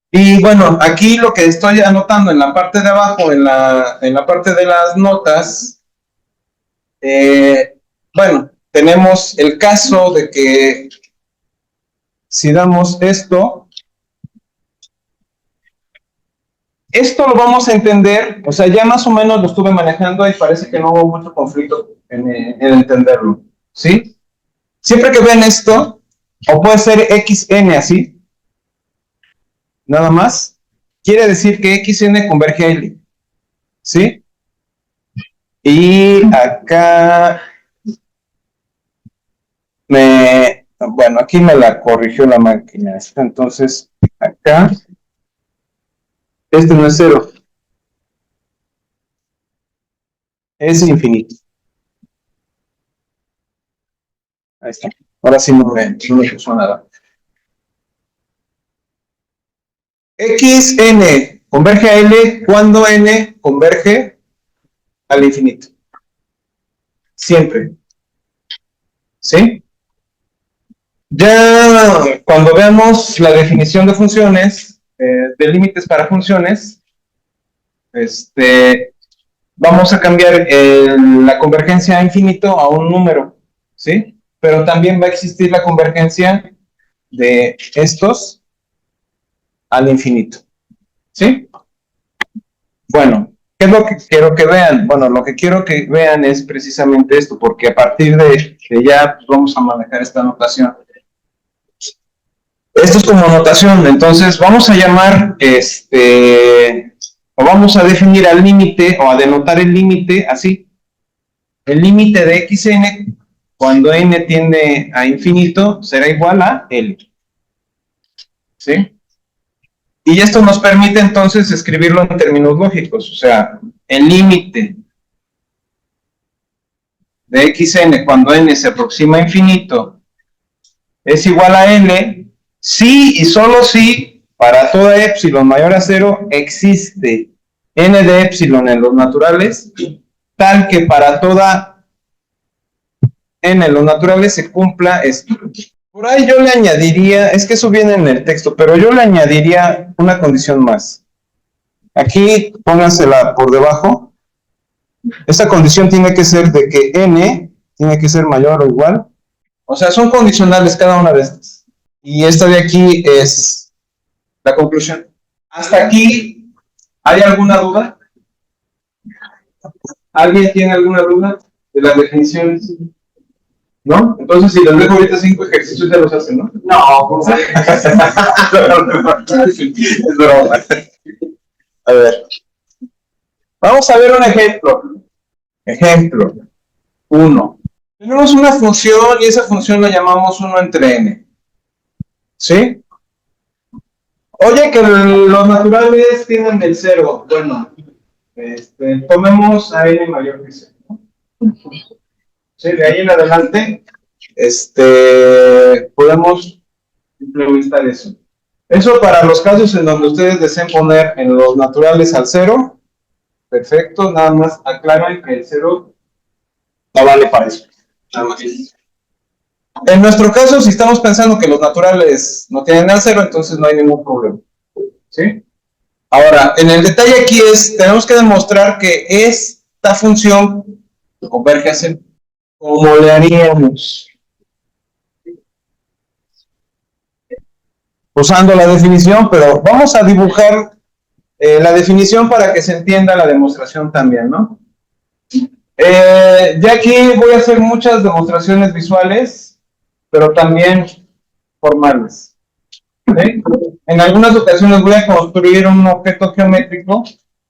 Y bueno, aquí lo que estoy anotando en la parte de abajo, en la parte de las notas, bueno, tenemos el caso de que si damos esto lo vamos a entender, o sea, ya más o menos lo estuve manejando y parece que no hubo mucho conflicto en entenderlo, ¿sí? Siempre que vean esto, o puede ser xn así, nada más, quiere decir que xn converge a L, ¿sí? Y acá bueno, aquí me la corrigió la máquina, entonces acá, este no es 0, es infinito. Ahí está. Ahora sí no me puso nada. xn converge a L cuando n converge al infinito. Siempre. ¿Sí? Ya cuando veamos la definición de funciones, de límites para funciones, vamos a cambiar la convergencia a infinito a un número, ¿sí? Pero también va a existir la convergencia de estos al infinito, ¿sí? Bueno, ¿qué es lo que quiero que vean? Bueno, lo que quiero que vean es precisamente esto, porque a partir de ya pues, vamos a manejar esta notación. Esto es como notación, entonces vamos a llamar, o vamos a definir al límite, o a denotar el límite así. El límite de xn, cuando n tiende a infinito, será igual a L. ¿Sí? Y esto nos permite entonces escribirlo en términos lógicos, o sea, el límite de xn cuando n se aproxima a infinito es igual a L, si y solo si para toda epsilon mayor a 0 existe n de epsilon en los naturales, tal que para toda n en los naturales se cumpla esto. Por ahí yo le añadiría, es que eso viene en el texto, pero yo le añadiría una condición más. Aquí póngansela por debajo. Esta condición tiene que ser de que n tiene que ser mayor o igual. O sea, son condicionales cada una de estas. Y esta de aquí es la conclusión. ¿Hasta aquí hay alguna duda? ¿Alguien tiene alguna duda de las definiciones? ¿No? Entonces, si les dejo ahorita 5 ejercicios, ya los hacen, ¿no? No, pues. Es broma. A ver. Vamos a ver un ejemplo. Ejemplo 1. Tenemos una función y esa función la llamamos 1 entre n. ¿Sí? Oye, que los naturales tienen el 0. Bueno, tomemos a n mayor que 0. ¿Sí? De ahí en adelante podemos implementar eso. Eso para los casos en donde ustedes deseen poner en los naturales al 0. Perfecto, nada más aclaren que el 0 no vale para eso. Nada más. En nuestro caso, si estamos pensando que los naturales no tienen al 0, entonces no hay ningún problema. ¿Sí? Ahora, en el detalle aquí tenemos que demostrar que esta función converge a 0. ¿Cómo le haríamos? Usando la definición, pero vamos a dibujar la definición para que se entienda la demostración también, ¿no? Ya aquí voy a hacer muchas demostraciones visuales, pero también formales. ¿Sí? En algunas ocasiones voy a construir un objeto geométrico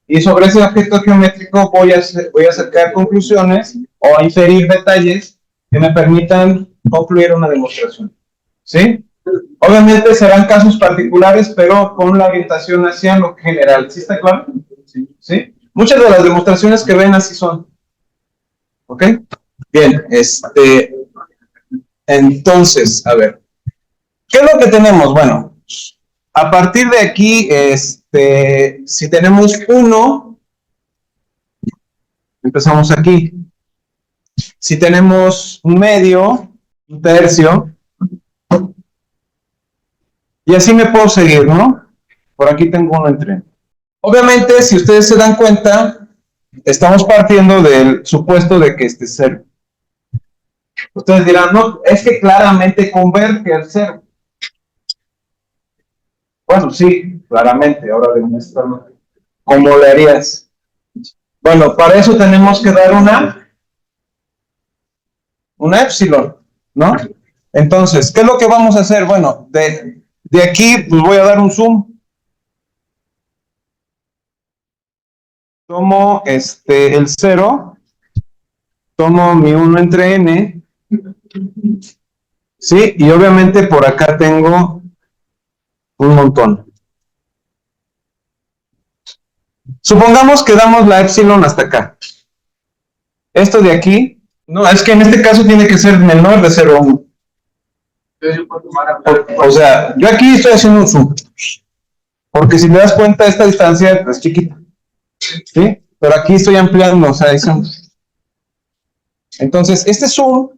y sobre ese objeto geométrico voy a sacar conclusiones o a inferir detalles que me permitan concluir una demostración. ¿Sí? Obviamente serán casos particulares, pero con la orientación hacia lo general. ¿Sí está claro? ¿Sí? Muchas de las demostraciones que ven así son. ¿Ok? Bien, entonces, a ver. ¿Qué es lo que tenemos? Bueno, a partir de aquí, si tenemos 1, empezamos aquí. Si tenemos un medio, un tercio, y así me puedo seguir, ¿no? Por aquí tengo uno entre. Obviamente, si ustedes se dan cuenta, estamos partiendo del supuesto de que este es 0. Ustedes dirán, no, es que claramente converge al 0. Bueno, sí, claramente, ahora demuéstralo. ¿Cómo le harías? Bueno, para eso tenemos que dar una epsilon, ¿no? Entonces, ¿qué es lo que vamos a hacer? Bueno, de aquí pues voy a dar un zoom. Tomo el 0, tomo mi 1 entre n, ¿sí? Y obviamente por acá tengo un montón. Supongamos que damos la epsilon hasta acá. Esto de aquí, no, es que en este caso tiene que ser menor de 0 a 1. O sea, yo aquí estoy haciendo un zoom. Porque si te das cuenta, esta distancia es chiquita. ¿Sí? Pero aquí estoy ampliando, o sea, entonces, este zoom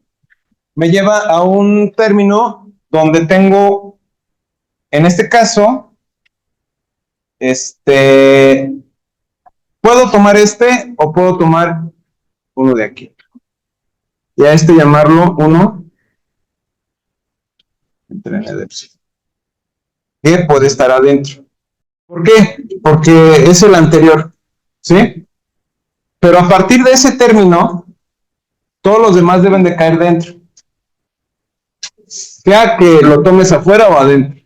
me lleva a un término donde tengo, en este caso, puedo tomar o puedo tomar uno de aquí. Y a llamarlo 1 entre n de epsilon. Que puede estar adentro. ¿Por qué? Porque es el anterior. ¿Sí? Pero a partir de ese término, todos los demás deben de caer dentro. Sea que lo tomes afuera o adentro.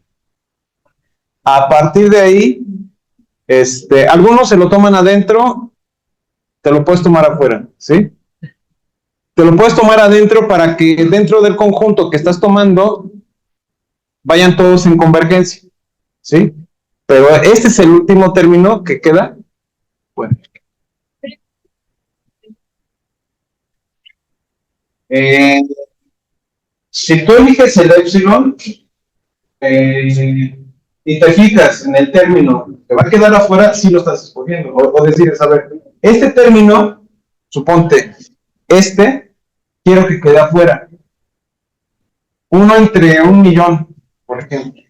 A partir de ahí, algunos se lo toman adentro, te lo puedes tomar afuera, ¿sí? Te lo puedes tomar adentro para que dentro del conjunto que estás tomando vayan todos en convergencia, ¿sí? Pero este es el último término que queda. Bueno. Si tú eliges el epsilon y te fijas en el término que va a quedar afuera, sí lo estás escogiendo. O decides, a ver, este término, suponte, quiero que quede afuera. 1 entre 1.000.000, por ejemplo.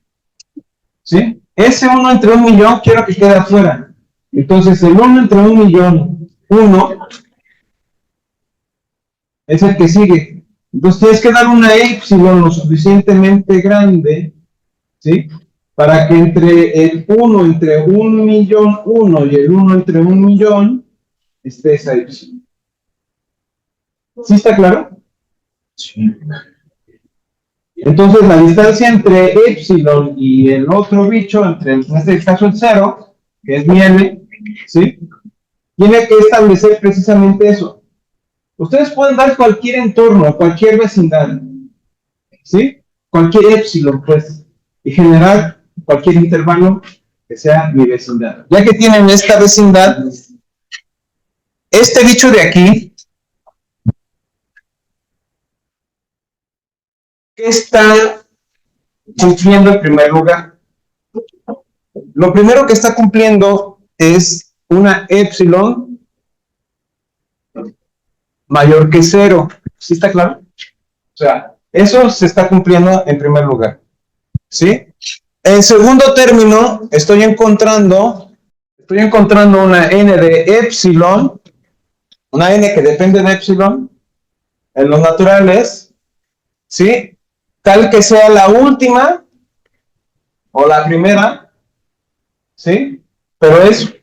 ¿Sí? Ese 1 entre 1.000.000 quiero que quede afuera. Entonces, el 1 entre 1.000.000, 1, es el que sigue. Entonces, tienes que dar una epsilon lo suficientemente grande, ¿sí? Para que entre el 1 entre 1.000.000 y el 1 entre 1.000.000 esté esa epsilon. ¿Sí está claro? Sí. Entonces, la distancia entre epsilon y el otro bicho, en este caso el 0, que es mi n, ¿sí? Tiene que establecer precisamente eso. Ustedes pueden dar cualquier entorno, cualquier vecindad, ¿sí? Cualquier epsilon, pues, y generar cualquier intervalo que sea mi vecindad. Ya que tienen esta vecindad, este bicho de aquí ¿qué está cumpliendo en primer lugar? Lo primero que está cumpliendo es una epsilon mayor que 0. ¿Sí está claro? O sea, eso se está cumpliendo en primer lugar. ¿Sí? En segundo término, estoy encontrando una n de epsilon, una n que depende de epsilon en los naturales, ¿sí? Tal que sea la última o la primera, ¿sí? Pero es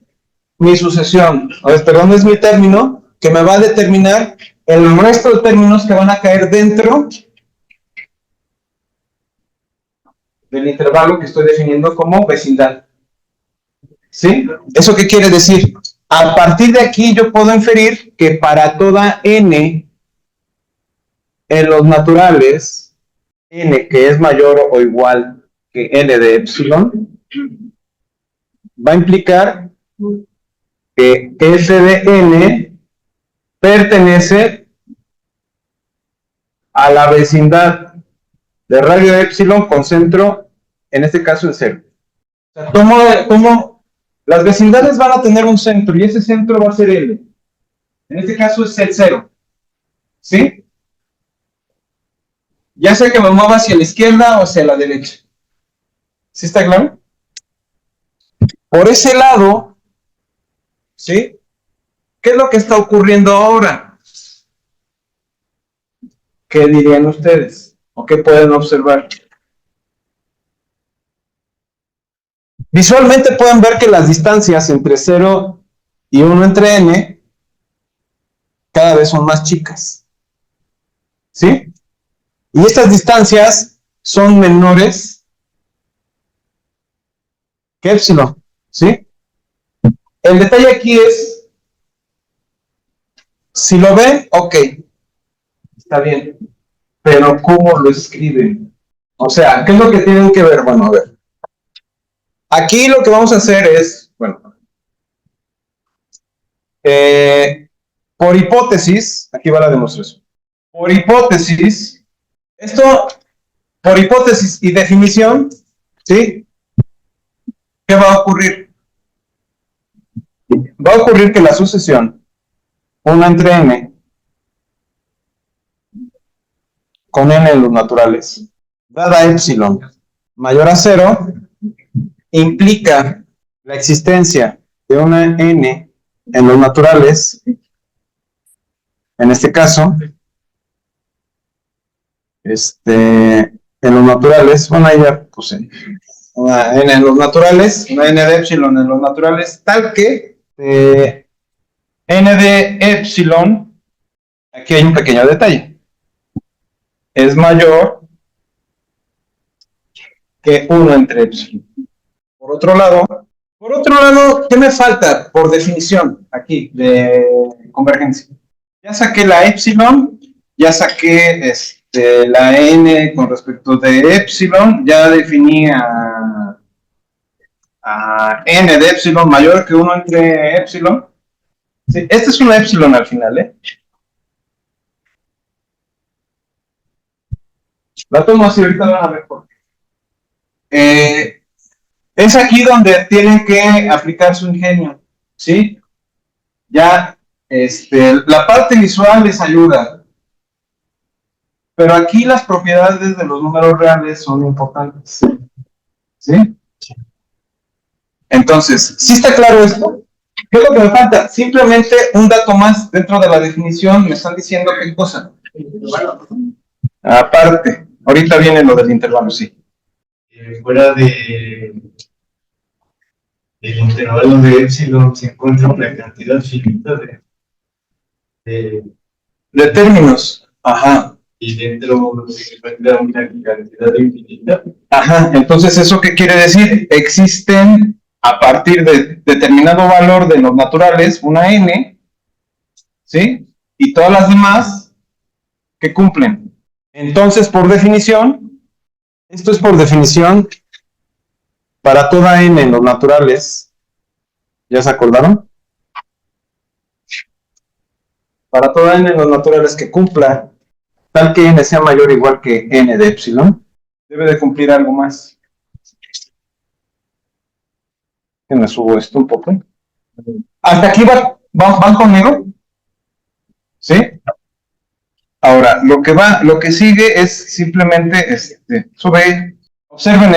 mi sucesión, perdón, es mi término que me va a determinar el resto de términos que van a caer dentro del intervalo que estoy definiendo como vecindad. ¿Sí? ¿Eso qué quiere decir? A partir de aquí yo puedo inferir que para toda n en los naturales, n que es mayor o igual que n de epsilon, va a implicar que f de n pertenece a la vecindad de radio epsilon con centro, en este caso en 0. O sea, tomo las vecindades van a tener un centro y ese centro va a ser L. En este caso es el 0. ¿Sí? Ya sea que me mueva hacia la izquierda o hacia la derecha. ¿Sí está claro? Por ese lado, ¿sí? ¿Qué es lo que está ocurriendo ahora? ¿Qué dirían ustedes? ¿O qué pueden observar? Visualmente pueden ver que las distancias entre 0 y 1 entre n cada vez son más chicas. ¿Sí? Y estas distancias son menores que epsilon. ¿Sí? El detalle aquí es, si lo ven, ok, está bien, pero ¿cómo lo escriben? O sea, ¿qué es lo que tienen que ver? Bueno, a ver. Aquí lo que vamos a hacer es, bueno, por hipótesis, aquí va la demostración. Por hipótesis, esto, por hipótesis y definición, ¿sí? ¿Qué va a ocurrir? Va a ocurrir que la sucesión 1 entre n con n en los naturales, dada epsilon mayor a 0, implica la existencia de una n en los naturales, en este caso, en los naturales, bueno, ahí ya puse una n en los naturales, una n de epsilon en los naturales, tal que n de epsilon, aquí hay un pequeño detalle, es mayor que 1 entre epsilon. Por otro lado, ¿qué me falta por definición aquí de convergencia? Ya saqué la epsilon, ya saqué la n con respecto de epsilon, ya definí a n de epsilon mayor que 1 entre epsilon. Sí, este es una epsilon al final, ¿eh? La tomo así, ahorita van a ver por qué. Es aquí donde tienen que aplicar su ingenio, ¿sí? Ya, la parte visual les ayuda, pero aquí las propiedades de los números reales son importantes, ¿sí? Entonces, ¿sí está claro esto? ¿Qué es lo que me falta? Simplemente un dato más dentro de la definición, me están diciendo qué cosa. Aparte, ahorita viene lo del intervalo, sí. Fuera del intervalo de epsilon se encuentra una cantidad finita de términos. Ajá. Y dentro se encuentra una cantidad infinita. Ajá, entonces, ¿eso qué quiere decir? Existen, a partir de determinado valor de los naturales, una n, ¿sí? Y todas las demás que cumplen. Entonces, por definición, esto es por definición para toda n en los naturales. ¿Ya se acordaron? Para toda n en los naturales que cumpla tal que n sea mayor o igual que n de epsilon, debe de cumplir algo más. Que me subo esto un poco. ¿Hasta aquí van conmigo? ¿Sí? Ahora, lo que sigue es simplemente, observen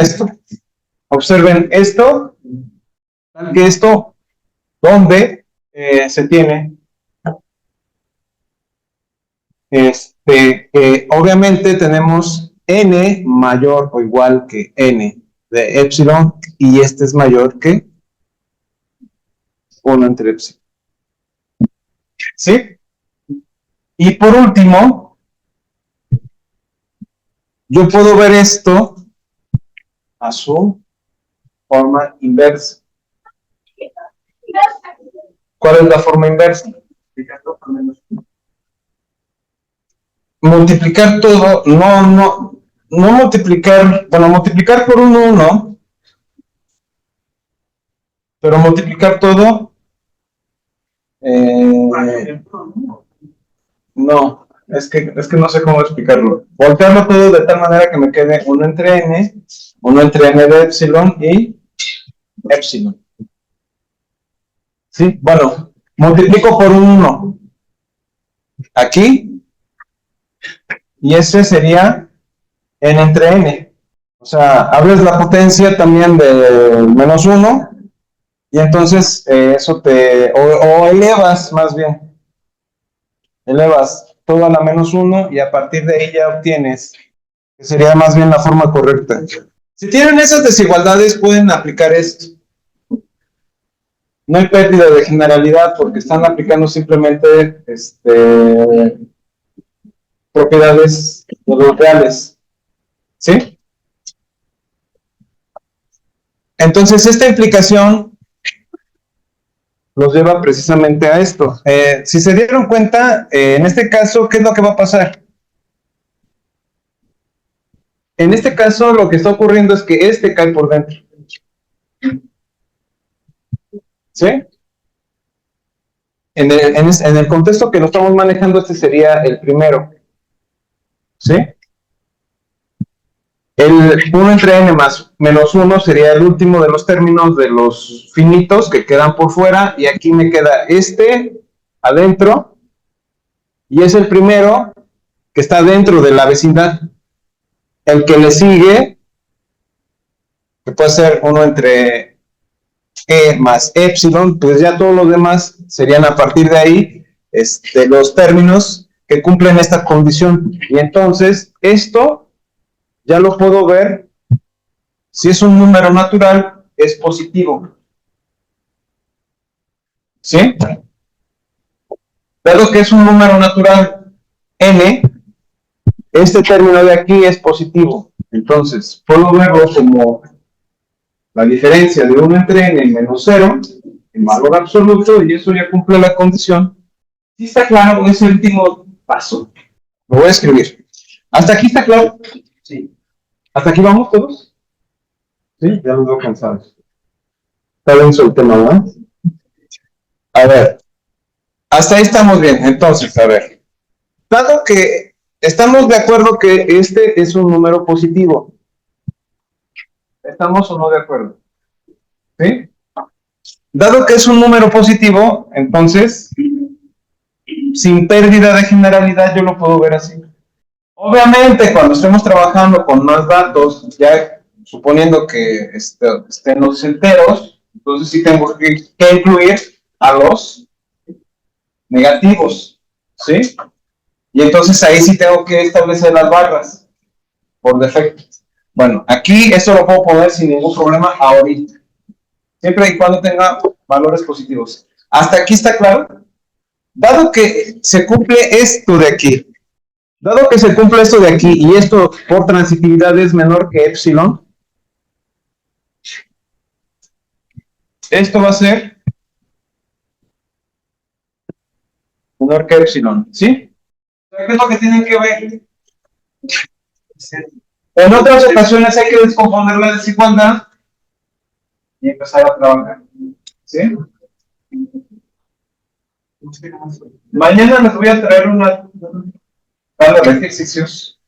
esto, tal que esto, donde se tiene, obviamente tenemos n mayor o igual que n de epsilon, y este es mayor que 1 entre epsilon. ¿Sí? Y por último, yo puedo ver esto a su forma inversa. ¿Cuál es la forma inversa? Multiplicar todo, no multiplicar, bueno, multiplicar por 1, pero multiplicar todo, no, es que no sé cómo explicarlo. Voltearlo todo de tal manera que me quede 1 entre n de epsilon y epsilon. ¿Sí? Bueno, multiplico por 1 aquí, y ese sería n entre n. O sea, abres la potencia también de menos 1, y entonces eso o elevas más bien, elevas todo a la menos 1, y a partir de ahí ya obtienes, que sería más bien la forma correcta. Si tienen esas desigualdades, pueden aplicar esto. No hay pérdida de generalidad porque están aplicando simplemente propiedades de los reales. ¿Sí? Entonces, esta implicación nos lleva precisamente a esto. Si se dieron cuenta, en este caso, ¿qué es lo que va a pasar? En este caso, lo que está ocurriendo es que este cae por dentro. ¿Sí? En el contexto que lo estamos manejando, este sería el primero. ¿Sí? El 1 entre n más menos 1 sería el último de los términos de los finitos que quedan por fuera, y aquí me queda este adentro, y es el primero que está dentro de la vecindad. El que le sigue, que puede ser 1 entre e más epsilon, pues ya todos los demás serían a partir de ahí los términos que cumplen esta condición. Y entonces esto ya lo puedo ver. Si es un número natural, es positivo. ¿Sí? Dado que es un número natural n, este término de aquí es positivo. Entonces, puedo verlo como la diferencia de 1 entre n menos 0, en valor absoluto, y eso ya cumple la condición. ¿Sí está claro ese último paso? Lo voy a escribir. ¿Hasta aquí está claro? Sí. ¿Hasta aquí vamos todos? Sí, ya los veo cansados. Está denso el tema, ¿verdad? A ver, hasta ahí estamos bien. Entonces, a ver. Dado que estamos de acuerdo que este es un número positivo. ¿Estamos o no de acuerdo? ¿Sí? Dado que es un número positivo, entonces, sin pérdida de generalidad, yo lo puedo ver así. Obviamente, cuando estemos trabajando con más datos, ya suponiendo que estén los enteros, entonces sí tengo que incluir a los negativos, ¿sí? Y entonces ahí sí tengo que establecer las barras por defecto. Bueno, aquí esto lo puedo poner sin ningún problema ahorita, siempre y cuando tenga valores positivos. ¿Hasta aquí está claro? Dado que se cumple esto de aquí, y esto por transitividad es menor que epsilon, esto va a ser menor que epsilon, ¿sí? ¿Qué es lo que tienen que ver? En otras ocasiones hay que descomponer la desigualdad y empezar a trabajar, ¿sí? Mañana les voy a traer una tanda de ejercicios.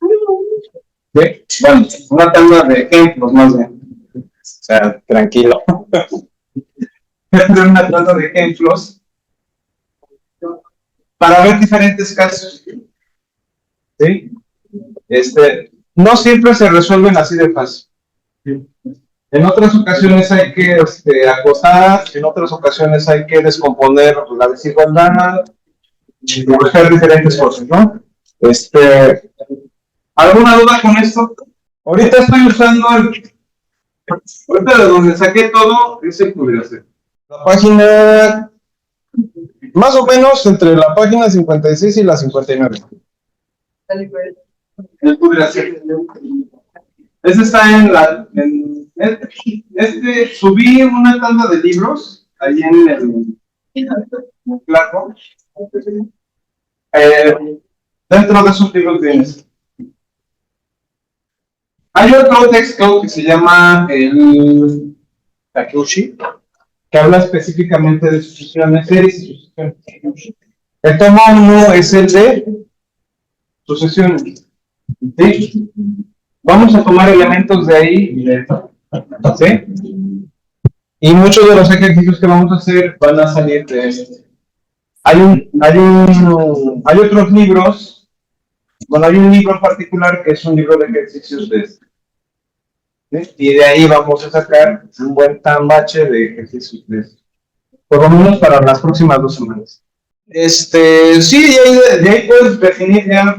¿Sí? Bueno, una tanda de ejemplos más bien. O sea, tranquilo. Una tanda de ejemplos para ver diferentes casos. ¿Sí? No siempre se resuelven así de fácil. En otras ocasiones hay que acotar, en otras ocasiones hay que descomponer la desigualdad y buscar diferentes cosas, ¿no? ¿Alguna duda con esto? Ahorita estoy usando ahorita de donde saqué todo, ese pudiera ser. La página, más o menos entre la página 56 y la 59. El pudiera ser. Ese está subí una tanda de libros ahí en el Claro. Dentro de esos libros tienes. Hay otro texto que se llama el Takeuchi, que habla específicamente de sucesiones series y sucesiones. El tomo 1 es el de sucesiones. ¿Sí? Vamos a tomar elementos de ahí, ¿sí? Y muchos de los ejercicios que vamos a hacer van a salir de esto. Hay otros libros, bueno, hay un libro en particular que es un libro de ejercicios de este. ¿Sí? Y de ahí vamos a sacar un buen tambache de ejercicios de este. Por lo menos para las próximas 2 semanas. Sí, de ahí puedes definir ya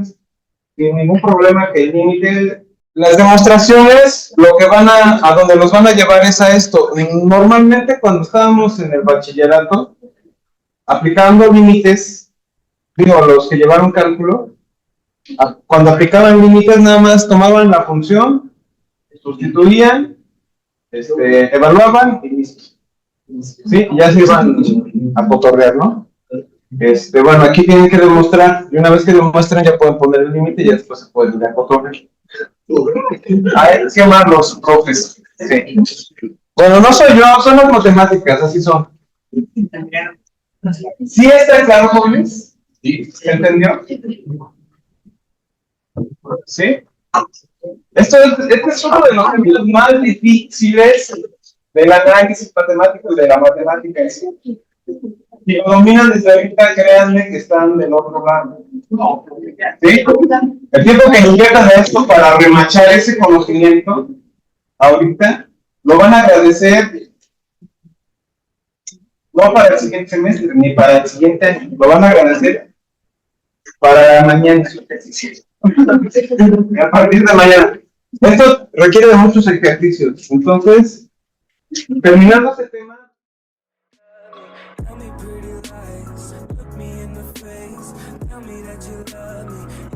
sin ningún problema que el límite. Las demostraciones, lo que a donde los van a llevar es a esto. Normalmente cuando estábamos en el bachillerato, aplicando límites, digo, los que llevaron cálculo, cuando aplicaban límites nada más tomaban la función, sustituían, evaluaban y listo. Sí, ya se iban a cotorrear, ¿no? Bueno, aquí tienen que demostrar, y una vez que demuestren ya pueden poner el límite y después se pueden ir a cotorrear. Hay que llamar los profes. Sí. Bueno, no soy yo, son las matemáticas, así son. ¿Sí está claro, jóvenes? ¿Sí? ¿Se entendió? ¿Sí? Este es uno de los ejemplos más difíciles del análisis matemático y de la matemática en sí. Si lo dominan desde ahorita, créanme que están del otro lado. ¿Sí? El tiempo que inviertan a esto para remachar ese conocimiento, ahorita, lo van a agradecer, no para el siguiente semestre, ni para el siguiente año, lo van a agradecer para mañana. A partir de mañana. Esto requiere de muchos ejercicios. Entonces, terminando este tema. Tell me pretty lies, look me in the face, tell me that you love me.